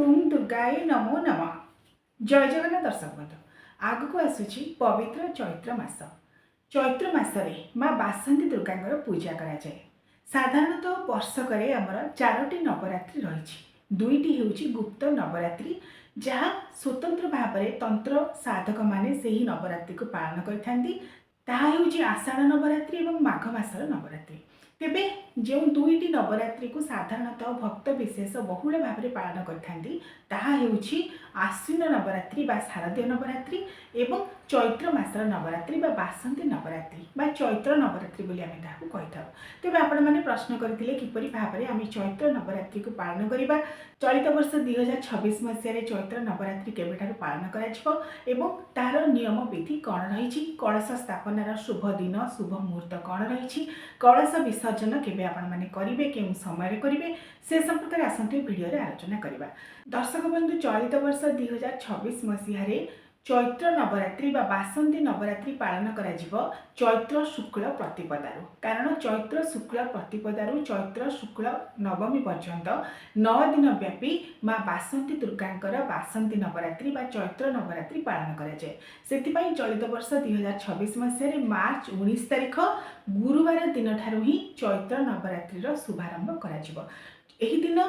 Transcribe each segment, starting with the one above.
बुम दुर्गाय नमो नमः। जय जगन्नाथ दर्शक बंधु आग को आसूची पवित्र चैत्र मास। चैत्र मासरे माँ बासंती दुर्गा पूजा करा जाए। साधारणतः वर्षक आमर 4टी नवरात्रि रही। दुईटी होउची गुप्त नवरात्रि जहाँ स्वतंत्र भाव में तंत्र साधक माने से ही नवरात्रि को पालन करथांती। ताहा होउची आषाढ़ नवरात्रि एवं माघ मासर नवरात्रि। तेबे जो दुईटी नवरात्रि को साधारणतः भक्त विशेष बहुल भाव में पालन करथांती ताहा हेउछि आश्विन नवरात्रि बा शारदीय नवरात्रि एवं चैत्र मासर नवरात्रि बा बासंती नवरात्रि बा चैत्र नवरात्रि बोली आमे ताहाकु कहिथाउ। तेबे आपण माने प्रश्न करथिले किपरि भाव में आमे चैत्र नवरात्रि को पालन करिबा। चलित वर्ष 2026 मसीह चैत्र नवरात्रि केबेठारु पालन कराजिबो एवं तार नियम विधि कौन रही, कलश स्थापनार शुभ दिन शुभ मुहूर्त कौन रही, कलश विसर्जन केबे आपण माने करिवे, केउ समय करिवे से संपर्क में आसंती वीडियो रे आलोचना करिबा। दर्शक बंधु चलित वर्ष 2026 मसीह चैत्र नवरात्रि बा बासंती नवरात्रि पालन कराजिबो चैत्र शुक्ल प्रतिपदारु। कारण चैत्र शुक्ल प्रतिपदारु चैत्र शुक्ल नवमी पर्यंत 9 दिन व्यापी माँ बासंती दुर्गांकर बासंती नवरात्रि बा चैत्र नवरात्रि पालन करा जाए। सेतिपई चलित वर्ष 2026 मसीह मार्च 19 तारिख गुरुवार दिन ठारू ही चैत्र नवरात्रि शुभारंभ कराजिबो। एही दिन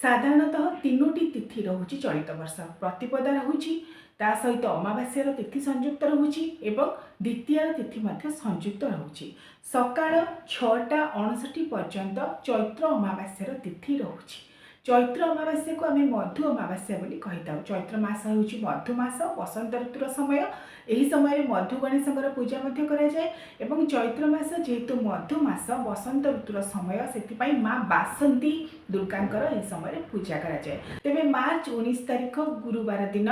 साधारणतः 3टी तिथि रहुची। चलित वर्ष प्रतिपदा रहुची, ता सहित अमावास्यार तिथि संयुक्त रहुची एवं द्वितीय तिथि मध्य संयुक्त रहुची। सकाळ 6:59 पर्यंत चैत्र अमावास्यार तिथि रहुची। चैत्र अमावास्या को आम मधु अमावास्या बोली कहिताउ। चैत्र मास होउची मधु मास, बसंत ऋतुर समय। एही समय मधु गणेशंकर पूजा मध्य करा जाए एवं चैत्र मास जेहेतु मधु मास बसंत ऋतुर समय सेतिपई माँ बासंती दुर्गांकर एही समय पूजा करा जाए। तेबे मार्च 19 तारिख गुरुवार दिन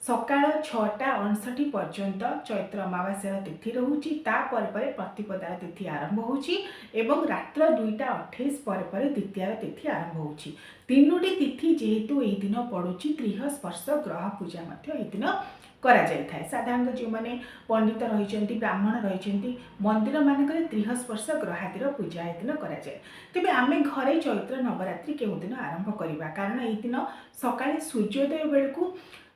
सकाळ 6:59 पर्यंत चैत्र अमावास्यार तिथि रहुची। ता परे प्रतिपदार तिथि आरंभ होउची एवं रात्र 2:28 परे द्वितीय तिथि आरंभ होउची। 3टी तिथि जेहेतु एही दिन पड़ुची गृह स्पर्श ग्रह पूजा मध्य एही दिन करा जाय थाए। साधारणतः जो माने पंडित रहिचंती ब्राह्मण रहिचंती मंदिर मानकरे गृह स्पर्श ग्रहादिर पूजा एही दिन करा जाय। तेबे आमे घरे चैत्र नवरात्रि केउ दिन आरंभ करिबा। कारण एही दिन सकाळे सूर्योदय बेलकु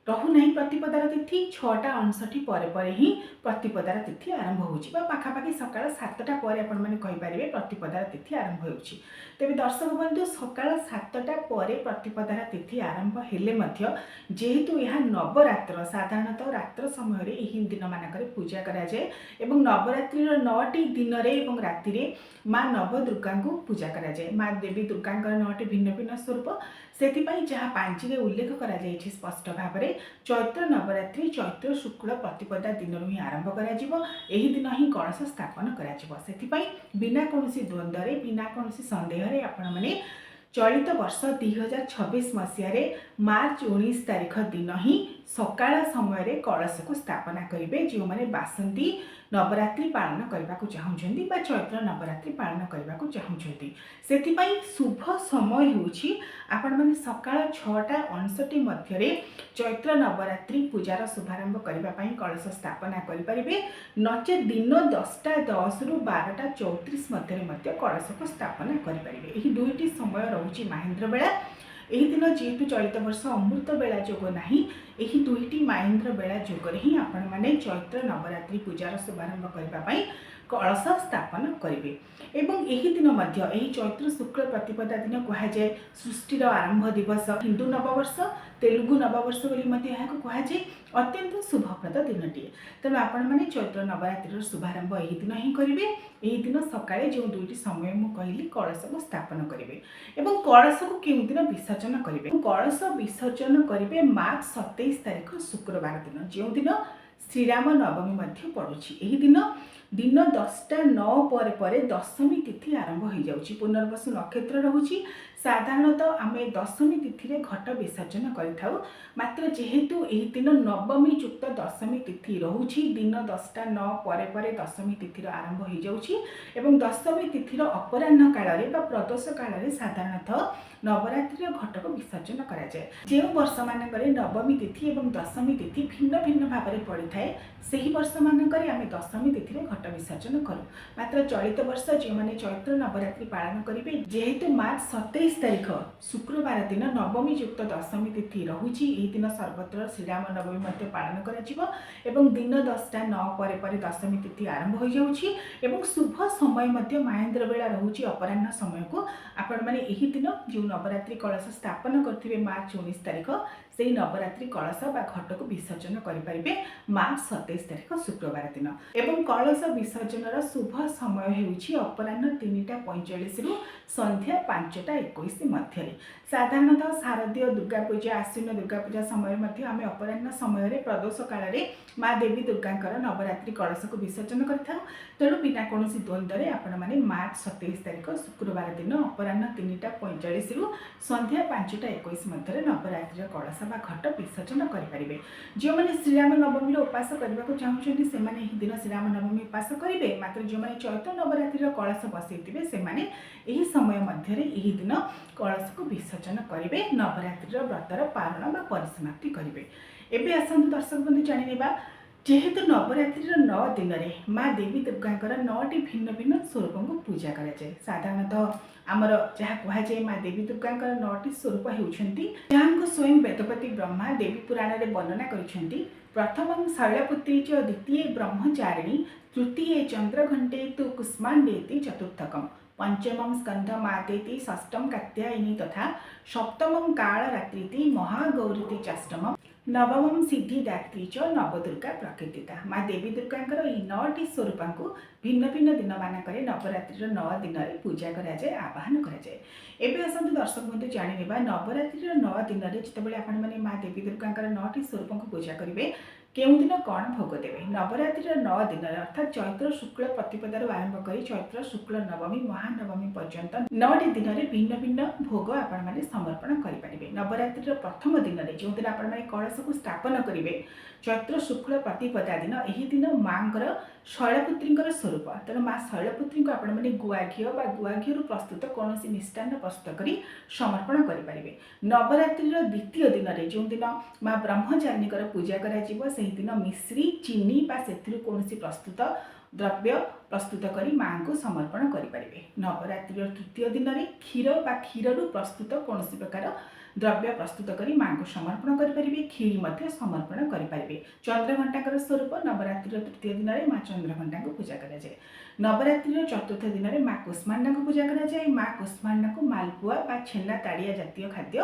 रहु नहीं प्रतिपदार तिथि 6:59 परे ही प्रतिपदार तिथि आरंभ होउची बा पाखापाखि सकाळ 7टा परे आपण माने कहि परिबे प्रतिपदार तिथि आरंभ होउची। तेबे दर्शक बंधु सकाळ 7टा परे प्रतिपदार तिथि आरंभ हेले मध्य जेहेतु यह नवरात्र साधारणतः रात्र समय रे एही दिन मानकरे पूजा करा जाय एवं नवरात्रि 9टी दिन रे एवं राति रे माँ नवदुर्गा को पूजा करा जाय। माँ देवी दुर्गांकर 9टी भिन्न भिन्न स्वरूप सेतिपई जहाँ पांचीरे उल्लेख करा जायछि स्पष्ट भाव में चैत्र नवरात्रि चैत्र शुक्ल प्रतिपदा दिन ही आरंभ करा। एही दिन ही कलश स्थापन करा। सेतिपई बिना कोनोसी द्वंद्व बिना कोनोसी संदेह रे आपण माने चलित वर्ष 2026 मसीह मार्च 19 तारिख दिन ही सकाळ समय रे कलश को स्थापना करेंगे। जो माने बासंती नवरात्रि पालन करने को चाहूँगी बा चैत्र नवरात्रि पालन करने को चाहूँगी सेतिपई शुभ समय होउछि आपण माने सकाळ 6:59 मध्य चैत्र नवरात्रि पूजार शुभारंभ करने कलश स्थापना करें। नचे दिन 10:10 रु 12:34 मध्य कलश को स्थापना करें। यही दुईटी समय रहुछि महेंद्र बेला। एही दिन जेहेतु चलित वर्ष अमृत बेला जोग नाही, एही दुईटी महेंद्र बेला जोगरे ही आपण माने चैत्र नवरात्रि पूजार शुभारंभ करने कलश स्थापन करेंगे। एवं एही दिन मध्य एही चैत्र शुक्ल प्रतिपदा दिन कहा जाए सृष्टिर आरंभ दिवस, हिंदू नववर्ष तेलुगु नववर्ष बोली मध्य यहाँ कहा जाए अत्यंत शुभप्रद दिनटीए। तेणु आपण माने चैत्र नवरात्रि शुभारंभ एही दिन ही करेंगे। एही दिन सकाळे जो दुईटी समय मु कहली कलश को स्थापन करेंगे एवं कलश को केउ दिन विसर्जन करेंगे। कलश विसर्जन करेंगे मार्च 27 तारिख शुक्रवार दिन, जो दिन श्रीराम नवमी मध्य पड़ुछि। एही दिन 10:09 परे दशमी तिथि आरंभ हो जाउछि। पुनर्वसु नक्षत्र रहुछि। साधारणतः आमे दशमी तिथि रे घट विसर्जन करिथाउ, मात्र जेहेतु एही दिन नवमी युक्त दशमी तिथि रहुछि दिन 10:09 परे दशमी तिथि आरंभ हो जाउछि एवं दशमी तिथि अपराह्न काल रे बा प्रदोष काल रे साधारणतः ନବରାତ୍ରିର ଘଟକୁ ବିସର୍ଜନ କରାଯାଏ। ଯେଉଁ ବର୍ଷମାନଙ୍କରେ ନବମୀ ତିଥି ଏବଂ ଦଶମୀ ତିଥି ଭିନ୍ନ ଭିନ୍ନ ଭାବରେ ପଡ଼ିଥାଏ ସେହି ବର୍ଷମାନଙ୍କରେ ଆମେ ଦଶମୀ ତିଥିରେ ଘଟ ବିସର୍ଜନ କରୁ। ମାତ୍ର ଚଳିତ ବର୍ଷ ଯେଉଁମାନେ ଚୈତ୍ର ନବରାତ୍ରି ପାଳନ କରିବେ, ଯେହେତୁ ମାର୍ଚ୍ଚ 27 ତାରିଖ ଶୁକ୍ରବାର ଦିନ ନବମୀ ଯୁକ୍ତ ଦଶମୀ ତିଥି ରହୁଛି, ଏହି ଦିନ ସର୍ବତ୍ର ଶ୍ରୀରାମ ନବମୀ ମଧ୍ୟ ପାଳନ କରାଯିବ ଏବଂ ଦିନ 10ଟା 9 ପରେ ପରେ ଦଶମୀ ତିଥି ଆରମ୍ଭ ହୋଇଯାଉଛି ଏବଂ ଶୁଭ ସମୟ ମଧ୍ୟ ମହେନ୍ଦ୍ର ବେଳା ରହୁଛି ଅପରାହ୍ନ ସମୟକୁ। ଆପଣମାନେ ଏହି ଦିନ ଯେଉଁ ନବରାତ୍ରି କଳସ ସ୍ଥାପନ କରିଥିବେ ମାର୍ଚ୍ଚ 19 ତାରିଖ, ସେହି ନବରାତ୍ରି କଳସ ବା ଘଟକୁ ବିସର୍ଜନ କରିପାରିବେ ମାର୍ଚ୍ଚ 27 ତାରିଖ ଶୁକ୍ରବାର ଦିନ। ଏବଂ କଳସ ବିସର୍ଜନର ଶୁଭ ସମୟ ହେଉଛି ଅପରାହ୍ନ 3ଟା 45ରୁ ସନ୍ଧ୍ୟା 5ଟା 21 ମଧ୍ୟରେ। ସାଧାରଣତଃ ଶାରଦୀୟ ଦୁର୍ଗା ପୂଜା, ଆଶ୍ୱିନ ଦୁର୍ଗା ପୂଜା ସମୟରେ ମଧ୍ୟ ଆମେ ଅପରାହ୍ନ ସମୟରେ ପ୍ରଦୋଷ କାଳରେ ମା ଦେବୀ ଦୁର୍ଗାଙ୍କର ନବରାତ୍ରି କଳସକୁ ବିସର୍ଜନ କରିଥାଉ। ତେଣୁ ବିନା କୌଣସି ଦ୍ୱନ୍ଦ୍ୱରେ ଆପଣମାନେ ମାର୍ଚ୍ଚ 27 ତାରିଖ ଶୁକ୍ରବାର ଦିନ ଅପରାହ୍ନ 3ଟା 45ରୁ ସନ୍ଧ୍ୟା 5ଟା 21 ମଧ୍ୟରେ ନବରାତ୍ରିର କଳସ ବା ଘଟ ବିସର୍ଜନ କରିପାରିବେ। ଯେଉଁମାନେ ଶ୍ରୀରାମ ନବମୀର ଉପାସ କରିବାକୁ ଚାହୁଁଛନ୍ତି ସେମାନେ ଏହି ଦିନ ଶ୍ରୀରାମ ନବମୀ ଉପାସ କରିବେ। ମାତ୍ର ଯେଉଁମାନେ ଚୈତ୍ର ନବରାତ୍ରିର କଳସ ବସାଇଥିବେ ସେମାନେ ଏହି ସମୟ ମଧ୍ୟରେ ଏହି ଦିନ କଳସକୁ ବିସର୍ଜନ କରିବେ, ନବରାତ୍ରିର ବ୍ରତର ପାଳନ ବା ପରିସମାପ୍ତି କରିବେ। ଏବେ ଆସନ୍ତୁ ଦର୍ଶକ ବନ୍ଧୁ ଜାଣିନେବା, ଯେହେତୁ ନବରାତ୍ରିର 9 ଦିନରେ ମା ଦେବୀ ଦୁର୍ଗାଙ୍କର 9ଟି ଭିନ୍ନ ଭିନ୍ନ ସ୍ୱରୂପଙ୍କୁ ପୂଜା କରାଯାଏ। ସାଧାରଣତଃ ଆମର ଯାହା କୁହାଯାଏ ମା ଦେବୀ ଦୁର୍ଗାଙ୍କର 9ଟି ସ୍ୱରୂପ ହେଉଛନ୍ତି, ଯାହାଙ୍କୁ ସ୍ୱୟଂ ବେଦପତି ବ୍ରହ୍ମା ଦେବୀ ପୁରାଣରେ ବର୍ଣ୍ଣନା କରିଛନ୍ତି। ପ୍ରଥମଂ ଶୈଳପୁତ୍ରୀ ଚ ଦ୍ୱିତୀୟେ ବ୍ରହ୍ମଚାରିଣୀ ତୃତୀୟେ ଚନ୍ଦ୍ରଘଣ୍ଟେ ତୁ କୁଷ୍ମାଣ୍ଡେତି ଚତୁର୍ଥକମ୍ ପଞ୍ଚମଂ ସ୍କନ୍ଧମାତେତି ଷଷ୍ଠଂ କାତ୍ୟାୟନୀ ତଥା ସପ୍ତମଂ କାଳରାତ୍ରିତି ମହାଗୌରୀତି ଚାଷ୍ଟମଂ ନବମଂ ସିଦ୍ଧିଦାତ୍ରୀ ଚ ନବଦୁର୍ଗା ପ୍ରକୃତିତା। ମା ଦେବୀ ଦୁର୍ଗାଙ୍କର ଏହି 9ଟି ସ୍ୱରୂପଙ୍କୁ ଭିନ୍ନ ଭିନ୍ନ ଦିନମାନଙ୍କରେ ନବରାତ୍ରିର 9 ଦିନରେ ପୂଜା କରାଯାଏ, ଆବାହନ କରାଯାଏ। ଏବେ ଆସନ୍ତୁ ଦର୍ଶକ ବନ୍ଧୁ ଜାଣିନେବା, ନବରାତ୍ରିର 9 ଦିନରେ ଯେତେବେଳେ ଆପଣମାନେ ମା ଦେବୀ ଦୁର୍ଗାଙ୍କର 9ଟି ସ୍ୱରୂପଙ୍କୁ ପୂଜା କରିବେ, କେଉଁ ଦିନ କ'ଣ ଭୋଗ ଦେବେ। ନବରାତ୍ରିର 9 ଦିନରେ ଅର୍ଥାତ୍ ଚୈତ୍ର ଶୁକ୍ଳ ପ୍ରତିପଦାରୁ ଆରମ୍ଭ କରି ଚୈତ୍ର ଶୁକ୍ଳ ନବମୀ ମହାନବମୀ ପର୍ଯ୍ୟନ୍ତ 9ଟି ଦିନରେ ଭିନ୍ନ ଭିନ୍ନ ଭୋଗ ଆପଣମାନେ ସମର୍ପଣ କରିପାରିବେ। ନବରାତ୍ରିର ପ୍ରଥମ ଦିନରେ ଯେଉଁଦିନ ଆପଣମାନେ କଳସକୁ ସ୍ଥାପନ କରିବେ, ଚୈତ୍ର ଶୁକ୍ଳ ପ୍ରତିପଦା ଦିନ, ଏହି ଦିନ ମାଙ୍କର ଶୈଳପୁତ୍ରୀଙ୍କର ସ୍ୱରୂପ। ତେଣୁ ମା ଶୈଳପୁତ୍ରୀଙ୍କୁ ଆପଣମାନେ ଗୁଆ ଘିଅ ବା ଗୁଆ ଘିଅରୁ ପ୍ରସ୍ତୁତ କୌଣସି ମିଷ୍ଟାନ୍ନ ପ୍ରସ୍ତୁତ କରି ସମର୍ପଣ କରିପାରିବେ। ନବରାତ୍ରିର ଦ୍ୱିତୀୟ ଦିନରେ ଯେଉଁଦିନ ମା ବ୍ରହ୍ମଚାରିଣୀଙ୍କର ପୂଜା କରାଯିବ, ସେହିଦିନ ମିଶ୍ରି, ଚିନି ବା ସେଥିରୁ କୌଣସି ପ୍ରସ୍ତୁତ ଦ୍ରବ୍ୟ ପ୍ରସ୍ତୁତ କରି ମାଙ୍କୁ ସମର୍ପଣ କରିପାରିବେ। ନବରାତ୍ରିର ତୃତୀୟ ଦିନରେ କ୍ଷୀର ବା କ୍ଷୀରରୁ ପ୍ରସ୍ତୁତ କୌଣସି ପ୍ରକାର ଦ୍ରବ୍ୟ ପ୍ରସ୍ତୁତ କରି ମାଙ୍କୁ ସମର୍ପଣ କରିପାରିବେ, କ୍ଷୀରି ମଧ୍ୟ ସମର୍ପଣ କରିପାରିବେ। ଚନ୍ଦ୍ରଘଣ୍ଟାଙ୍କର ସ୍ୱରୂପ, ନବରାତ୍ରିର ତୃତୀୟ ଦିନରେ ମା ଚନ୍ଦ୍ରଘଣ୍ଟାଙ୍କୁ ପୂଜା କରାଯାଏ। ନବରାତ୍ରିର ଚତୁର୍ଥ ଦିନରେ ମା କୁଷ୍ମାଣ୍ଡାଙ୍କୁ ପୂଜା କରାଯାଏ। ମା କୁଷ୍ମାଣ୍ଡାଙ୍କୁ ମାଲପୁଆ ବା ଛେନା ତାଡ଼ିଆ ଜାତୀୟ ଖାଦ୍ୟ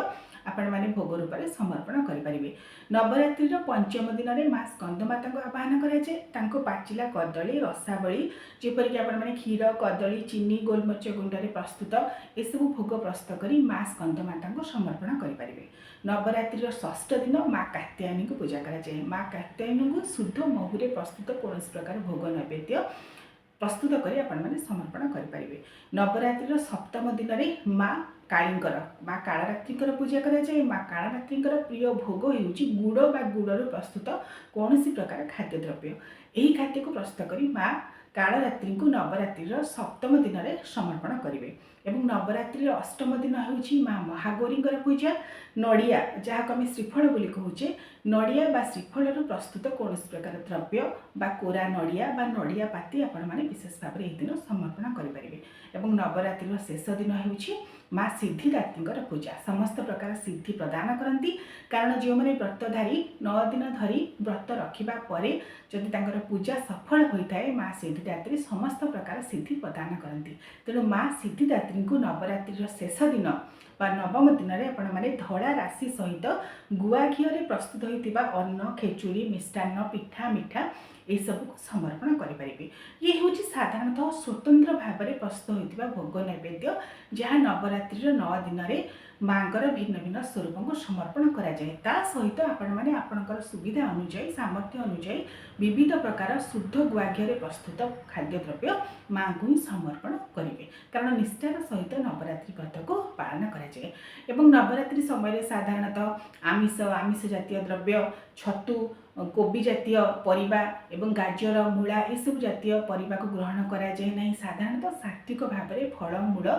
ଆପଣମାନେ ଭୋଗ ରୂପରେ ସମର୍ପଣ କରିପାରିବେ। ନବରାତ୍ରିର ପଞ୍ଚମ ଦିନରେ ମା ସ୍କନ୍ଦମାତାଙ୍କୁ ଆବାହନ କରାଯାଏ। ତାଙ୍କୁ ପାଚିଲା କଦଳୀ, ରସାବଳୀ, ଯେପରିକି ଆପଣମାନେ କ୍ଷୀର, କଦଳୀ, ଚିନି, ଗୋଲମରିଚ ଗୁଣ୍ଡରେ ପ୍ରସ୍ତୁତ ଏସବୁ ଭୋଗ ପ୍ରସ୍ତୁତ କରି ମା ସ୍କନ୍ଦମାତାଙ୍କୁ ସମର୍ପଣ କରିପାରିବେ। ନବରାତ୍ରିର ଷଷ୍ଠ ଦିନ ମା କାତ୍ୟାୟନୀଙ୍କୁ ପୂଜା କରାଯାଏ। ମା କାତ୍ୟାୟନୀଙ୍କୁ ଶୁଦ୍ଧ ମହୁରେ ପ୍ରସ୍ତୁତ କୌଣସି ପ୍ରକାର ଭୋଗ ନୈବେଦ୍ୟ ପ୍ରସ୍ତୁତ କରି ଆପଣମାନେ ସମର୍ପଣ କରିପାରିବେ। ନବରାତ୍ରିର ସପ୍ତମ ଦିନରେ ମା କାଳୀଙ୍କର ମା କାଳରାତ୍ରିଙ୍କର ପୂଜା କରାଯାଏ। ମା କାଳରାତ୍ରିଙ୍କର ପ୍ରିୟ ଭୋଗ ହେଉଛି ଗୁଡ଼ ବା ଗୁଡ଼ରୁ ପ୍ରସ୍ତୁତ କୌଣସି ପ୍ରକାର ଖାଦ୍ୟଦ୍ରବ୍ୟ। ଏହି ଖାଦ୍ୟକୁ ପ୍ରସ୍ତୁତ କରି ମା କାଳରାତ୍ରିଙ୍କୁ ନବରାତ୍ରିର ସପ୍ତମ ଦିନରେ ସମର୍ପଣ କରିବେ। ଏବଂ ନବରାତ୍ରିର ଅଷ୍ଟମ ଦିନ ହେଉଛି ମା ମହାଗୌରୀଙ୍କର ପୂଜା। ନଡ଼ିଆ, ଯାହାକୁ ଆମେ ଶ୍ରୀଫଳ ବୋଲି କହୁଛେ, ନଡ଼ିଆ ବା ଶ୍ରୀଫଳରୁ ପ୍ରସ୍ତୁତ କୌଣସି ପ୍ରକାର ଦ୍ରବ୍ୟ ବା କୋରା ନଡ଼ିଆ ବା ନଡ଼ିଆ ପାତି ଆପଣମାନେ ବିଶେଷ ଭାବରେ ଏହି ଦିନ ସମର୍ପଣ କରିପାରିବେ। ଏବଂ ନବରାତ୍ରିର ଶେଷ ଦିନ ହେଉଛି ମା ସିଦ୍ଧିଦାତ୍ରୀଙ୍କର ପୂଜା। ସମସ୍ତ ପ୍ରକାର ସିଦ୍ଧି ପ୍ରଦାନ କରନ୍ତି, କାରଣ ଯେଉଁମାନେ ବ୍ରତଧାରୀ 9 ଦିନ ଧରି ବ୍ରତ ରଖିବା ପରେ ଯଦି ତାଙ୍କର ପୂଜା ସଫଳ ହୋଇଥାଏ, ମା ସିଦ୍ଧିଦାତ୍ରୀ ସମସ୍ତ ପ୍ରକାର ସିଦ୍ଧି ପ୍ରଦାନ କରନ୍ତି। ତେଣୁ ମା ସିଦ୍ଧିଦାତ୍ରୀଙ୍କୁ ନବରାତ୍ରିର ଶେଷ ଦିନ ବା ନବମ ଦିନରେ ଆପଣମାନେ ଧଳା ରାଶି ସହିତ ଗୁଆ ଘିଅରେ ପ୍ରସ୍ତୁତ ହୋଇଥିବା ଅନ୍ନ, ଖେଚୁଡ଼ି, ମିଷ୍ଟାନ୍ନ, ପିଠା, ମିଠା ଏସବୁକୁ ସମର୍ପଣ କରିପାରିବେ। ଇଏ ହେଉଛି ସାଧାରଣତଃ ସ୍ୱତନ୍ତ୍ର ଭାବରେ ପ୍ରସ୍ତୁତ ହୋଇଥିବା ଭୋଗ ନୈବେଦ୍ୟ, ଯାହା ନବରାତ୍ରିର 9 ଦିନରେ ମାଙ୍କର ଭିନ୍ନ ଭିନ୍ନ ସ୍ୱରୂପଙ୍କୁ ସମର୍ପଣ କରାଯାଏ। ତା ସହିତ ଆପଣମାନେ ଆପଣଙ୍କର ସୁବିଧା ଅନୁଯାୟୀ, ସାମର୍ଥ୍ୟ ଅନୁଯାୟୀ ବିବିଧ ପ୍ରକାର ଶୁଦ୍ଧ ଗୁଆ ଘିଅରେ ପ୍ରସ୍ତୁତ ଖାଦ୍ୟଦ୍ରବ୍ୟ ମାଙ୍କୁ ହିଁ ସମର୍ପଣ କରିବେ, କାରଣ ନିଷ୍ଠାର ସହିତ ନବରାତ୍ରି ବ୍ରତକୁ ପାଳନ କରାଯାଏ। ଏବଂ ନବରାତ୍ରି ସମୟରେ ସାଧାରଣତଃ ଆମିଷ ଜାତୀୟ ଦ୍ରବ୍ୟ, ଛତୁ, कोबी जातीय परिबा एवं गाजर मूला एसबू जातीय परिबा को ग्रहण कराए ना। साधारणतः सात्विक भाव में फलमूल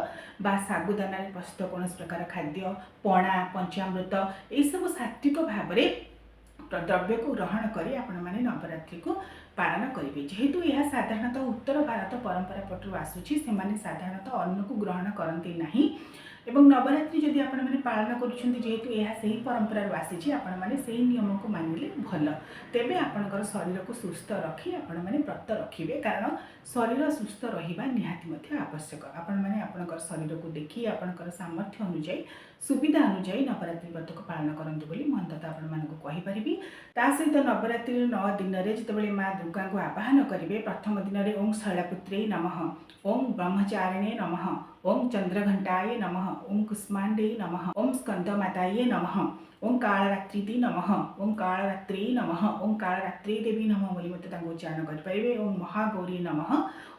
बा साबुदाना प्रस्तुत कौन प्रकार खाद्य पणा पंचामृत यू सात्विक भाव में द्रव्य को ग्रहण करी आपण माने नवरात्रि को पालन करेंगे। जेहेतु यह साधारणतः उत्तर भारत परंपरा पटु आसूची से माने साधारणतः अन्न को ग्रहण करती नहीं। एवं नवरात्रि जदि आपण माने पालन करुछंती जेहेतु यह सही परंपरा आसीची आपण माने सही नियम को मानिले भल। तेबे आपणकर शरीर को सुस्थ रखी आपण माने व्रत रखिबे, कारण शरीर सुस्थ रहिबा निहाती मध्ये आवश्यक। आपण माने आपणकर शरीर को देखि आपणकर सामर्थ्य अनुसार सुविधा अनुसार नवरात्रि व्रत को पालन करंतु बोली मन तथा आपण मानक कहि परिबी। ता सहित नवरात्रि 9 दिन रे जेतेबेले मां दुर्गा को आवाहन करिवे, प्रथम दिन रे ओं शैलपुत्रे नमः, ओं ब्रह्मचारिणे नमः, ओं चंद्रघंटाय नमः, ओं कुष्मांडे नमः, ओं स्कंदमाताये नमः, ओं कालरात्रि नमः, ओं कालरात्रे नमः, ओं कालरात्रे देवी नमः बोली मते तांको उच्चारण करि परिबे। ओं महागौरी नमः,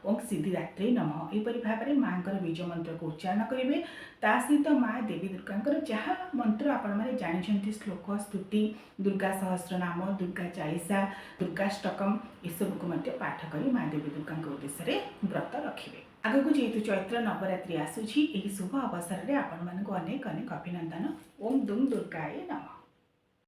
ओं सिद्धिदात्री नमः एपरि भाव में माँ बीज मंत्र को उच्चारण करेंगे। ता सहित माँ देवी दुर्गा जहाँ मंत्र आपण मैंने जानते श्लोक स्तुति दुर्गा सहस्रनाम दुर्गा चालीसा दुर्गाष्टकम यू को पाठ कर माँ देवी दुर्गा उद्देश्य व्रत रखिए। आगक जेहेतु चैत्र नवरात्रि आसूची शुभ अवसर में आपण मानक अनेक अनेक अभिनंदन। ओम दुम दुर्गाय नमः।